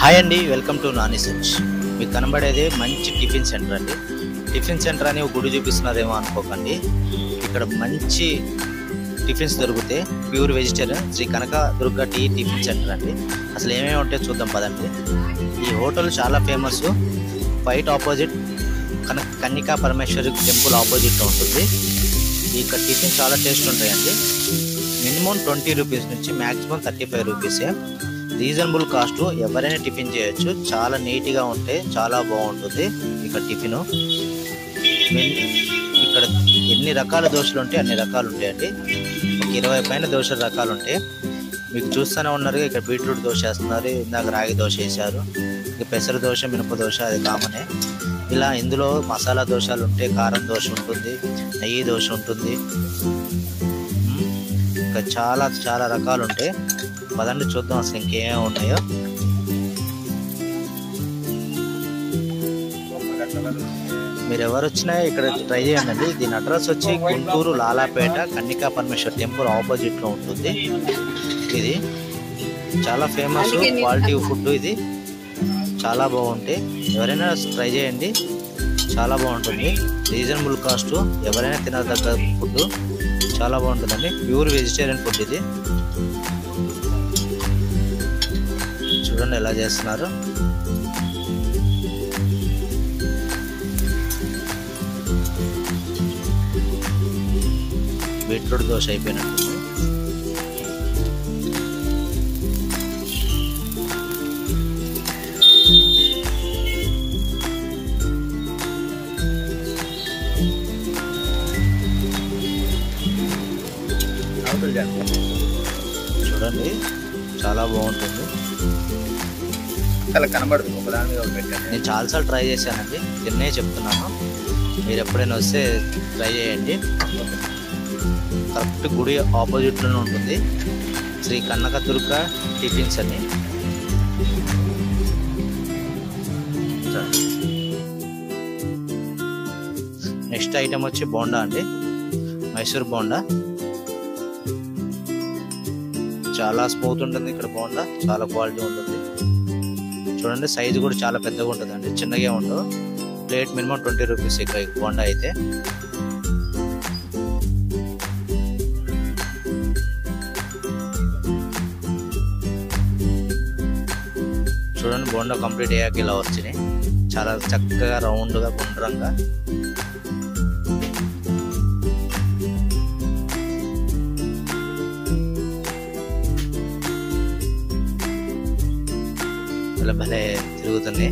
Hi అండి, welcome to Nani search. మీకు కనబడేది మంచి టిఫిన్ సెంటర్ అండి. టిఫిన్ సెంటర్ అని గుడి చూపిస్తున్నారేమో అనుకోకండి. ఇక్కడ మంచి టిఫిన్స్ దొరికితే ప్యూర్ వెజిటేరియన్ శ్రీ కనక దుర్గా టీ టిఫిన్ సెంటర్ అండి. అసలు ఏమేమి ఉంటాయో చూద్దాం పదండి. ఈ హోటల్ చాలా ఫేమస్. ఫైట్ ఆపోజిట్ కన్నికా పరమేశ్వరి టెంపుల్ ఆపోజిట్లో ఉంటుంది. ఇక్కడ టిఫిన్ చాలా టేస్ట్ ఉంటాయండి. మినిమం 20 రూపీస్ నుంచి మ్యాక్సిమం 35 రూపీసే. రీజనబుల్ కాస్ట్, ఎవరైనా టిఫిన్ చేయొచ్చు. చాలా నీట్గా ఉంటాయి, చాలా బాగుంటుంది ఇక్కడ టిఫిన్. ఇక్కడ ఎన్ని రకాల దోశలు ఉంటాయి అన్ని రకాలు ఉంటాయండి. ఒక 20 పైన దోశల రకాలు ఉంటాయి. మీకు చూస్తూనే ఉన్నారు, ఇక్కడ బీట్రూట్ దోశ వేస్తున్నారు, ఇందాక రాగి దోశ వేసారు, ఇక పెసర దోశ, మినప దోశ అది కామనే. ఇలా ఇందులో మసాలా దోశలు ఉంటాయి, కారం దోశ ఉంటుంది, నెయ్యి దోశ ఉంటుంది, ఇంకా చాలా చాలా రకాలు ఉంటాయి. పదండి చూద్దాం అసలు ఇంకేమేమి ఉన్నాయో. మీరు ఎవరు వచ్చినా ఇక్కడ ట్రై చేయండి. దీని అడ్రస్ వచ్చి గుంటూరు లాలాపేట కన్నికా పరమేశ్వర్ టెంపుల్ ఆపోజిట్లో ఉంటుంది. ఇది చాలా ఫేమస్ క్వాలిటీ ఫుడ్. ఇది చాలా బాగుంటాయి, ఎవరైనా ట్రై చేయండి. చాలా బాగుంటుంది, రీజనబుల్ కాస్ట్, ఎవరైనా తినదగ్గ ఫుడ్. చాలా బాగుంటుందండి, ప్యూర్ వెజిటేరియన్ ఫుడ్ ఇది. చూడండి ఎలా చేస్తున్నారు. బీట్రూట్ దోశ అయిపోయినట్టు. చూడండి చాలా బాగుంటుంది. అలా కనబడదు, ఒకదాని మీద పెట్టాను. నేను చాలాసార్లు ట్రై చేశానండి, తిన్నే చెప్తున్నాను. మీరు ఎప్పుడైనా వస్తే ట్రై చేయండి. కరెక్ట్ గుడి ఆపోజిట్లోనే ఉంటుంది శ్రీ కనకదుర్గ టిఫిన్స్ అని. నెక్స్ట్ ఐటమ్ వచ్చి బోండా అండి, మైసూర్ బోండా. చాలా స్మూత్ ఉంటుంది ఇక్కడ బోండా, చాలా క్వాలిటీ ఉంటుంది. చూడండి సైజు కూడా చాలా పెద్దగా ఉంటుందండి, చిన్నగా ఉండదు. ప్లేట్ మినిమం 20 రూపీస్ ఇక్కడ బోండా అయితే. చూడండి బోండా కంప్లీట్ అయ్యాక ఇలా వచ్చినాయి, చాలా చక్కగా రౌండ్గా గుండ్రంగా. ఇలా భలే తిరుగుతుంది.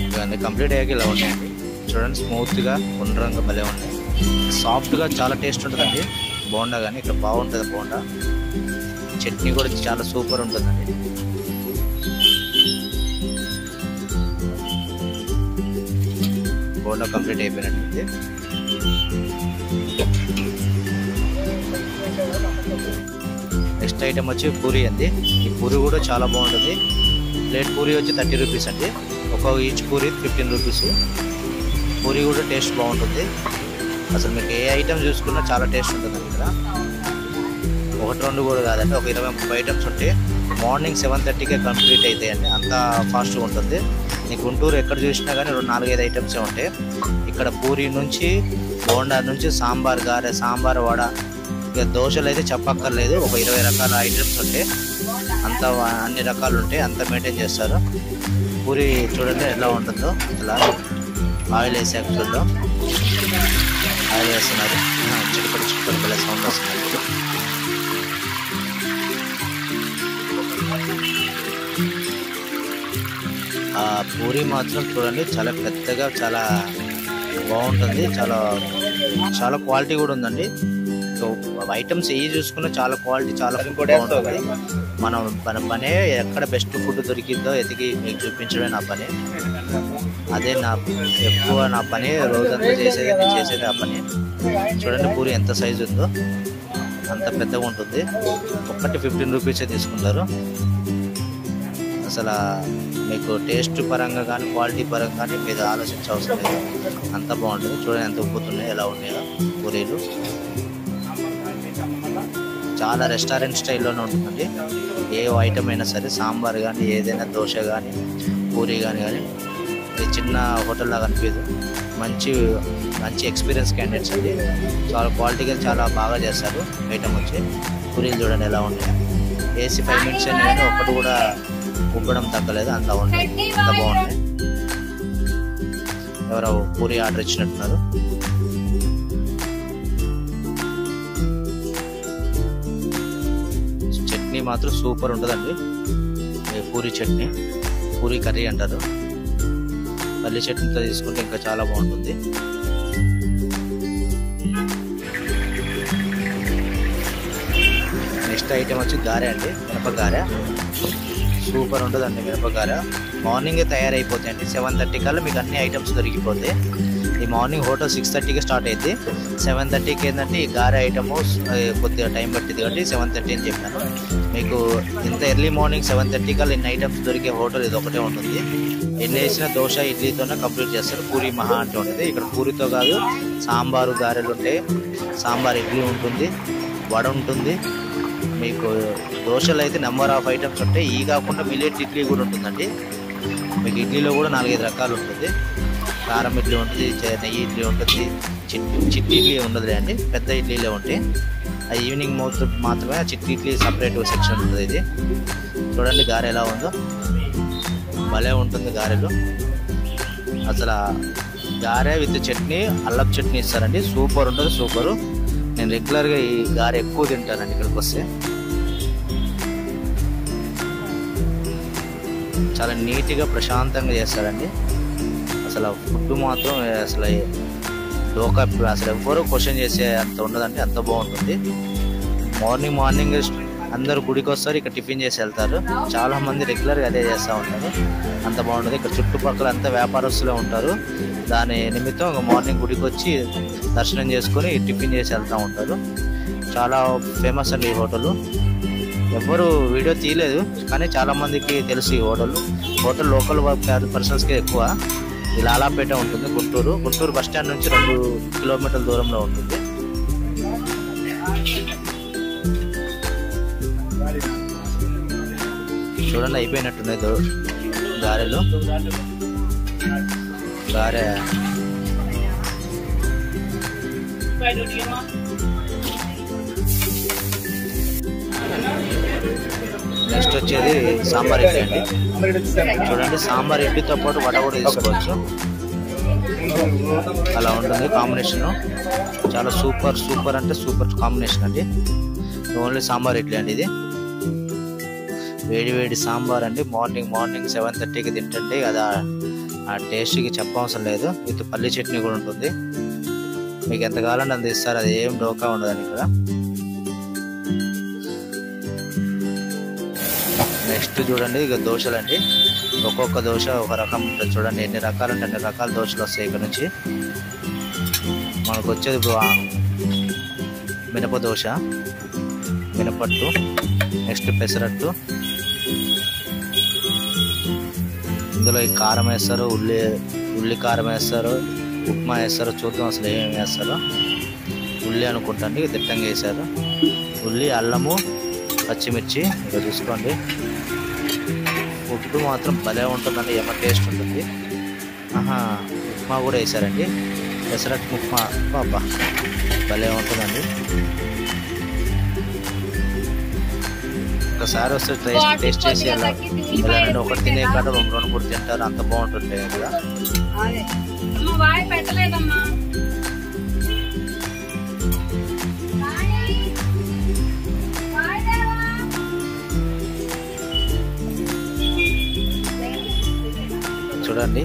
ఇవన్నీ కంప్లీట్ అయ్యాక ఇలా ఉన్నాయండి. చూడండి స్మూత్గా గుండ్రంగా భలే ఉన్నాయి, సాఫ్ట్గా చాలా టేస్ట్ ఉంటుందండి బోండా. కానీ ఇక్కడ బాగుంటుంది బోండా. చట్నీ కూడా చాలా సూపర్ ఉంటుందండి. బోండా కంప్లీట్ అయిపోయినట్టుంది. నెక్స్ట్ ఐటమ్ వచ్చి పూరి అండి. ఈ పూరి కూడా చాలా బాగుంటుంది. ప్లేట్ పూరి వచ్చి 30 రూపీస్ అండి. Each puri 15 rupees. పూరి కూడా టేస్ట్ బాగుంటుంది. అసలు మీకు ఏ ఐటమ్ చూసుకున్నా చాలా టేస్ట్ ఉంటుంది ఇక్కడ. 1-2 కూడా కాదండి, ఒక 20-30 ఐటమ్స్ ఉంటాయి. మార్నింగ్ 7:30కే కంప్లీట్ అవుతాయండి, అంత ఫాస్ట్గా ఉంటుంది. నీకు గుంటూరు ఎక్కడ చూసినా కానీ 4-5 ఐటమ్సే ఉంటాయి. ఇక్కడ పూరి నుంచి, బోండా నుంచి, సాంబార్ గారె, సాంబార్ వడ, ఇక దోశలు అయితే చెప్పక్కర్లేదు. ఒక 20 రకాల ఐటమ్స్ ఉంటాయి, అంత అన్ని రకాలు ఉంటాయి, అంత మెయింటైన్ చేస్తారు. పూరి చూడండి ఎలా ఉంటుందో. ఇలా ఆయిల్ వేసాక చూద్దాం. ఆయిల్ వేస్తున్నారు, చిక్కుడు చిక్కుడు పిల్ల సౌండ్ వస్తున్నారు. ఆ పూరి మాత్రం చూడండి చాలా పెద్దగా, చాలా బాగుంటుంది. చాలా చాలా క్వాలిటీ కూడా ఉందండి. సో ఐటమ్స్ ఏ చూసుకున్నా చాలా క్వాలిటీ, చాలా బాగుంటుంది. మన పనే ఎక్కడ బెస్ట్ ఫుడ్ దొరికిందో ఎతికి మీకు చూపించడమే నా పని. అదే ఎక్కువ నా పని, రోజంతా చేసేది ఆ పని. చూడండి పూరి ఎంత సైజు ఉందో, అంత పెద్దగా ఉంటుంది. ఒక్కటి 15 రూపీసే తీసుకుంటారు. అసలు మీకు టేస్ట్ పరంగా కానీ క్వాలిటీ పరంగా కానీ మీరు ఆలోచించే అవసరం లేదు, అంత బాగుంటుంది. చూడండి ఎంత ఉప్పుతున్నాయి, ఎలా ఉన్నాయో పూరీలు. చాలా రెస్టారెంట్ స్టైల్లోనే ఉంటుందండి. ఏ ఐటమ్ అయినా సరే, సాంబార్ కానీ ఏదైనా, దోశ కానీ పూరీ కానీ ఇది చిన్న హోటల్ లాగా అనిపించదు. మంచి ఎక్స్పీరియన్స్ క్యాండిడేట్స్ అండి. చాలా క్వాలిటీగా చాలా బాగా చేస్తారు. ఐటమ్ వచ్చి పూరీలు చూడండి ఎలా ఉంటాయి. ఏసీ 5 మినిట్స్ అయినా ఒక్కటి కూడా ఉబ్బడం తగ్గలేదు, అంత బాగున్నాయి. ఎవరో పూరీ ఆర్డర్ ఇచ్చినట్టున్నారు. చట్నీ మాత్రం సూపర్ ఉంటుందండి. పూరీ చట్నీ, పూరీ కర్రీ అంటారు. పల్లి చట్నీతో తీసుకుంటే ఇంకా చాలా బాగుంటుంది. నెక్స్ట్ ఐటమ్ వచ్చి గారె అండి, మినపగారె. సూపర్ ఉంటుందండి మినపగారె. మార్నింగే తయారైపోతాయండి. 7:30 కల్లా మీకు అన్ని ఐటమ్స్ దొరికిపోతాయి. ఈ మార్నింగ్ హోటల్ 6:30కి స్టార్ట్ అయింది. 7:30కి ఏంటంటే ఈ గారె ఐటము కొద్దిగా టైం పట్టింది కాబట్టి 7:30 అని చెప్పాను. మీకు ఇంత ఎర్లీ మార్నింగ్ 7:30 కల్లా ఇన్ని ఐటమ్స్ దొరికే హోటల్ ఇది ఒకటే ఉంటుంది. ఎన్ని వేసిన దోశ ఇడ్లీతోనే కంప్లీట్ చేస్తారు. పూరి మహా అంటే ఉంటుంది. ఇక్కడ పూరితో కాదు, సాంబారు గారెలు ఉంటాయి, సాంబార్ ఇడ్లీ ఉంటుంది, వడ ఉంటుంది. మీకు దోశలు అయితే నెంబర్ ఆఫ్ ఐటమ్స్ ఉంటాయి. ఈ కాకుండా మిల్లెట్ ఇడ్లీ కూడా ఉంటుందండి. మీకు ఇడ్లీలో కూడా 4-5 రకాలు ఉంటుంది. కారం ఇడ్లీ ఉంటుంది, నెయ్యి ఇడ్లీ ఉంటుంది, చిట్టి ఇడ్లీ ఉండదు అండి, పెద్ద ఇడ్లీలే ఉంటాయి. అది ఈవినింగ్ మాత్రమే చిట్టి ఇడ్లీ సపరేట్ సెక్షన్ ఉంటుంది. ఇది చూడండి గారె ఎలా ఉందో, భలే ఉంటుంది గారెలు. అసలు గారె విత్ చట్నీ, అల్లం చట్నీ ఇస్తారండి. సూపర్ ఉంటుంది, సూపరు. నేను రెగ్యులర్గా ఈ గారె ఎక్కువ తింటానండి ఇక్కడికి వస్తే. చాలా నీట్గా ప్రశాంతంగా చేస్తారండి. అసలు ఫుడ్ మాత్రం అసలు డోకా అసలు ఎవ్వరూ క్వశ్చన్ చేసే అంత ఉండదండి, అంత బాగుంటుంది. మార్నింగ్ అందరు గుడికి వస్తారు, ఇక్కడ టిఫిన్ చేసి వెళ్తారు. చాలా మంది రెగ్యులర్గా అదే చేస్తూ ఉంటారు, అంత బాగుంటుంది. ఇక్కడ చుట్టుపక్కల అంతా వ్యాపారస్తులే ఉంటారు. దాని నిమిత్తం మార్నింగ్ గుడికి వచ్చి దర్శనం చేసుకొని టిఫిన్ చేసి వెళ్తూ ఉంటారు. చాలా ఫేమస్ అండి ఈ హోటల్. ఎవ్వరు వీడియో తీయలేదు కానీ చాలా మందికి తెలుసు ఈ హోటల్ లోకల్ పర్సన్స్కే ఎక్కువ. ఈ లాలాపేట ఉంటుంది, గుంటూరు బస్ స్టాండ్ నుంచి 2 కిలోమీటర్ల దూరంలో ఉంటుంది. చూడండి అయిపోయినట్టున్నాయి గారెలు. గారె నెక్స్ట్ వచ్చేది సాంబార్ ఇడ్లీ అండి. చూడండి సాంబార్ ఇడ్లీతో పాటు వడ కూడా తీసుకోవచ్చు, అలా ఉంటుంది కాంబినేషన్. చాలా సూపర్ అంటే సూపర్ కాంబినేషన్ అండి. ఓన్లీ సాంబార్ ఇడ్లీ అండి ఇది. వేడి సాంబార్ అండి. మార్నింగ్ 7:30కి తింటుంటే అది ఆ టేస్ట్కి చెప్పవసరం లేదు. విత్ పల్లి చట్నీ కూడా ఉంటుంది. మీకు ఎంత కావాలంటే అంత ఇస్తారు, అది ఏం డోకా ఉండదని ఇక్కడ. నెక్స్ట్ చూడండి ఇక దోశలు అండి. ఒక్కొక్క దోశ ఒక రకం ఉంటుంది. చూడండి ఎన్ని రకాలు అంటే అన్ని రకాల దోశలు వస్తాయి ఇక్కడ నుంచి. మనకు వచ్చేది మినప దోశ, మినపట్టు, నెక్స్ట్ పెసరట్టు. ఇందులో ఈ కారం వేస్తారు, ఉల్లి కారం వేస్తారు, ఉప్మా వేస్తారు. చూద్దాం అసలు ఏమేమి వేస్తారో. ఉల్లి అనుకుంటండి, దిట్టంగా వేసారు. ఉల్లి, అల్లము, పచ్చిమిర్చి ఇక చూసుకోండి. ఫుడ్ మాత్రం భలే ఉంటుందండి, ఏమో టేస్ట్ ఉంటుంది. ఉప్మా కూడా వేసారండి, పెసరట్టు ఉప్మా. బాబా భలే ఉంటుందండి. ఒకసారి వస్తే టేస్ట్ చేసి వెళ్ళాలండి. ఒకటి తినే కాడ 2-3 తింటారు, అంత బాగుంటుంది ఇక్కడ. చూడండి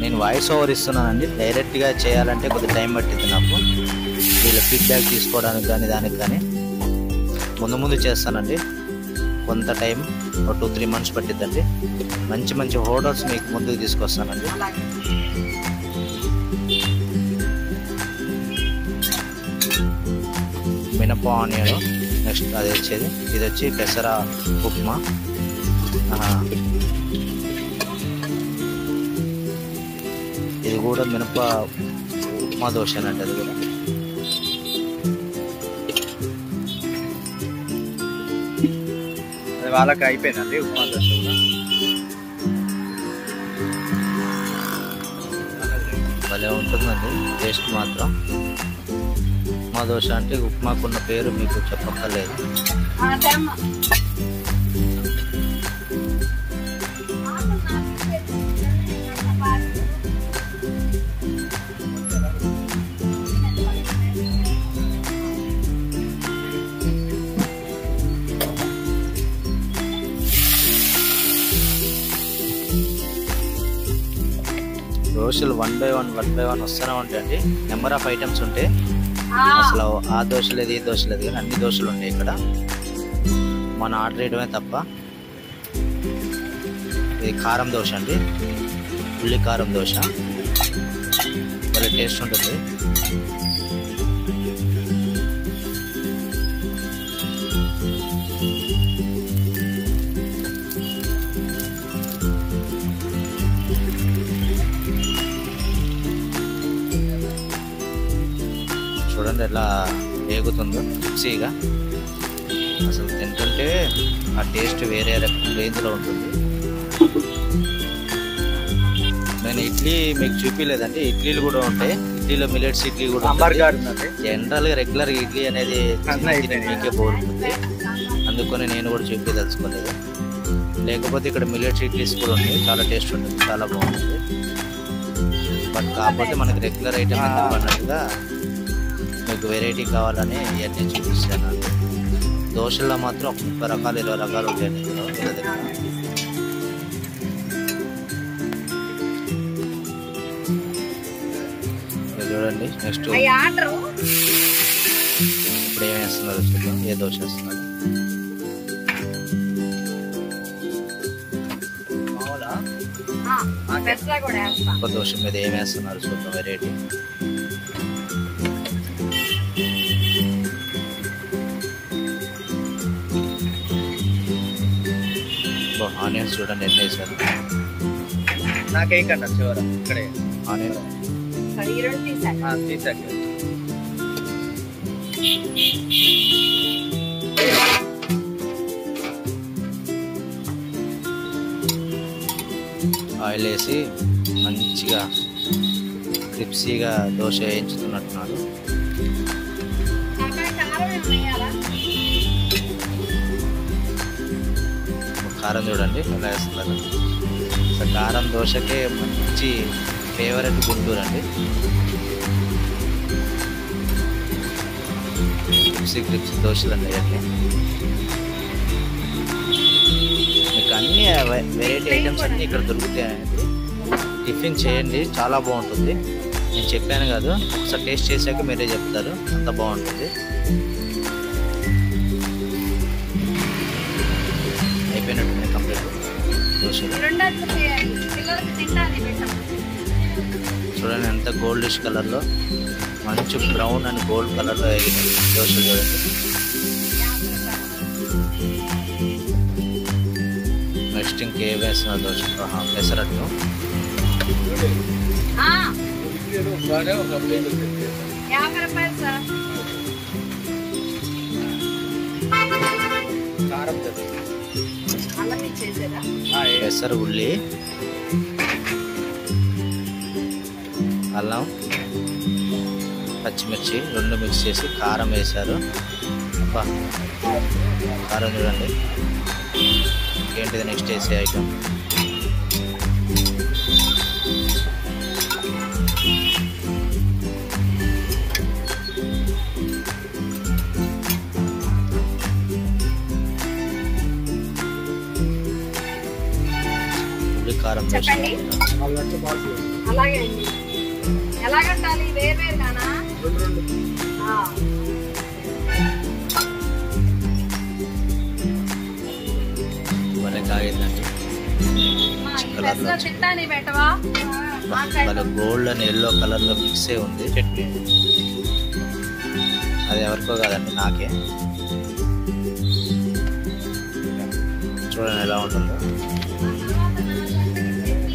నేను వాయిస్ ఓవర్ ఇస్తున్నానండి. డైరెక్ట్గా చేయాలంటే కొద్దిగా టైం పట్టింది నాకు, వీళ్ళ ఫీడ్బ్యాక్ తీసుకోవడానికి కానీ దానికి కానీ. ముందు చేస్తానండి, కొంత టైం ఒక 2-3 months పట్టిద్దండి. మంచి హోటల్స్ మీకు ముందుకు తీసుకొస్తానండి. మినప ఆనియన్ నెక్స్ట్ అది వచ్చేది. ఇది వచ్చి పెసర ఉప్మా. ఇది కూడా మినప ఉప్మా దోశనండి. అది కూడా వాళ్ళకి అయిపోయిందండి ఉప్మా దోశ కూడా. భలే ఉంటుందండి టేస్ట్ మాత్రం. ఉప్మా దోశ అంటే ఉప్మాకున్న పేరు మీకు చెప్పక్కర్లేదు. దోశలు 1 by 1 వస్తూనే ఉంటాయండి. నెంబర్ ఆఫ్ ఐటమ్స్ ఉంటాయి. అసలు ఆ దోశ లేదు ఈ దోశ లేదు కానీ అన్ని దోశలు ఉంటాయి ఇక్కడ. మనం ఆర్డర్ చేయడమే తప్ప. ఇది కారం దోశ అండి, ఉల్లి కారం దోశ. భలే టేస్ట్ ఉంటుంది. చూడండి ఎలా వేగుతుందో మిక్సీగా. అసలు తింటుంటే ఆ టేస్ట్ వేరే రేంజ్లో ఉంటుంది. నేను ఇడ్లీ మీకు చూపించలేదండి, ఇడ్లీలు కూడా ఉంటాయి. ఇడ్లీలో మిల్లెట్స్ ఇడ్లీ కూడా ఉంటాయి. జనరల్గా రెగ్యులర్ ఇడ్లీ అనేది మీకే బోర్ ఉంటుంది, అందుకని నేను కూడా చూపించదలుచుకోలేదు. లేకపోతే ఇక్కడ మిల్లెట్స్ ఇడ్లీస్ కూడా ఉంటాయి, చాలా టేస్ట్ ఉంటుంది, చాలా బాగుంటుంది. బట్ కాకపోతే మనకి రెగ్యులర్ ఐటమ్ అన్నట్టుగా మీకు వెరైటీ కావాలని ఇవన్నీ చూపిస్తాను. దోశల్లో మాత్రం 30 రకాలు 20 రకాలు ఉంటాయండి వీళ్ళ దగ్గర. చూడండి నెక్స్ట్ ఇప్పుడు ఏం వేస్తున్నారు చూద్దాం. ఏ దోశ వేస్తున్నారు? ఒక దోశ మీద ఏం వేస్తున్నారు చూద్దాం వెరైటీ. ఆనియన్స్ చూడండి ఎన్ని వేసారు. నాకేకన్నా చివర ఇక్కడే ఆనియన్ తీసాక ఆయిల్ వేసి మంచిగా క్రిప్సీగా దోశ వేయించుతున్నట్టున్నారు. కారం చూడండి ఎలా వేస్తున్నారు. కారం దోశకే మంచి ఫేవరెట్ గుంటూరు అండి. క్రిప్సీ దోశలు అండి అన్నీ. మీకు అన్ని వెరైటీ ఐటమ్స్ అన్నీ ఇక్కడ దొరుకుతాయండి. టిఫిన్ చేయండి, చాలా బాగుంటుంది. నేను చెప్పాను కాదు, ఒకసారి టేస్ట్ చేశాక మీరే చెప్తారు, అంత బాగుంటుంది. అయిపోయినట్టుంది కంప్లీట్ దోశలు. చూడండి ఎంత గోల్డిష్ కలర్లో, మంచి బ్రౌన్ అండ్ గోల్డ్ కలర్లో వేగినాయి దోశలు చూడండి. నెక్స్ట్ ఇంకేం వేస్తున్నారు దోశ? పెసరట్టు. పెసర ఉల్లి, అల్లం, పచ్చిమిర్చి 2 మిక్స్ చేసి కారం వేశారు. కారం చూడండి. ఏంటిది నెక్స్ట్ వేసే ఐటమ్? ఉల్లి కారం చెప్పండి. అలాగే అండి. ఎలా కట్టాలి? వేరు కానా? భలే కాగిందండి. తింటాని పెట్టవా? గోల్డ్ అండ్ ఎల్లో కలర్ లో మిక్స్ అయి ఉంది చట్నీ. అది ఎవరికో కాదండి, నాకే. చూడండి ఎలా ఉంటుందో.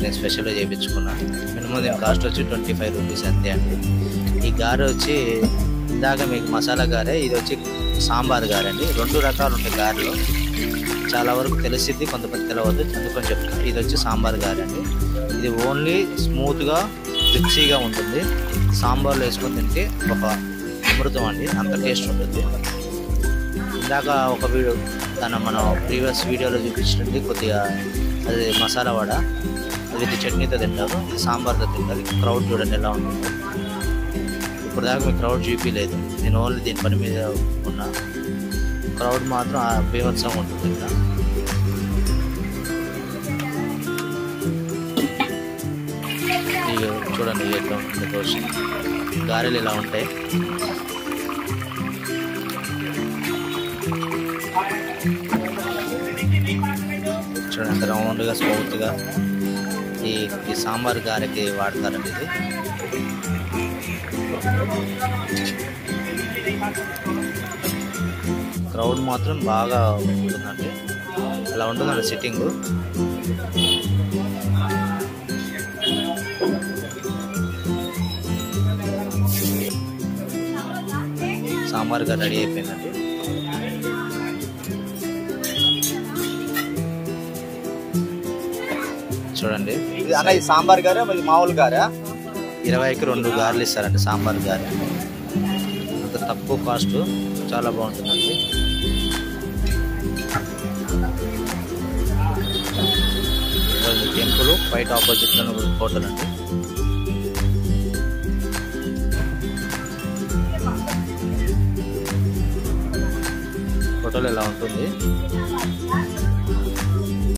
నేను స్పెషల్గా చేయించుకున్నా. మినిమం దీని కాస్ట్ వచ్చి 25 రూపీస్ అంతే అండి. ఈ గారె వచ్చి ఇందాక మీకు మసాలా గారె, ఇది వచ్చి సాంబార్ గారె అండి. 2 రకాలు ఉంటాయి గారెలు. చాలా వరకు తెలిసిద్ది, కొంతమంది తెలియదు, అందుకని చెప్తాను. ఇది వచ్చి సాంబార్ గారె అండి. ఇది ఓన్లీ స్మూత్గా రిక్సీగా ఉంటుంది. సాంబార్లో వేసుకొని తింటే ఒక అమృతం అండి, అంత టేస్ట్ ఉంటుంది. ఇందాక ఒక వీడియో మనం ప్రీవియస్ వీడియోలో చూపించింది కొద్దిగా అది మసాలా వడ, అది విత్ చట్నీతో తింటారు. ఇది సాంబార్తో తింటారు. క్రౌడ్ చూడండి ఎలా ఉంటుంది. ఇప్పుడు దాకా మీ క్రౌడ్ చూపించలేదు, నేను ఓన్లీ దీని పని మీద ఉన్నా. క్రౌడ్ మాత్రం బీభత్సంగా ఉంటుంది. ఇంకా చూడండి ఎట్లా ఉంటుంది దోశ. గారెలు ఇలా ఉంటాయి. చూడండి ఎంత రౌండ్గా స్మూత్గా ఈ సాంబార్ గారెకి వాడతారండి ఇది. క్రౌడ్ మాత్రం బాగా ఉంటుందండి. అలా ఉంటుందండి సిట్టింగ్. సాంబార్ గారు రెడీ అయిపోయిందండి. చూడండి అన్న, ఈ సాంబార్ గారా మరి మామూలు గారా? 20కి 2 గారెలు ఇస్తారండి సాంబార్ గారె. అంత తక్కువ కాస్ట్, చాలా బాగుంటుందండి. టెంపుల్ బయట ఆపోజిట్లో హోటల్ అండి. హోటల్ ఎలా ఉంటుంది.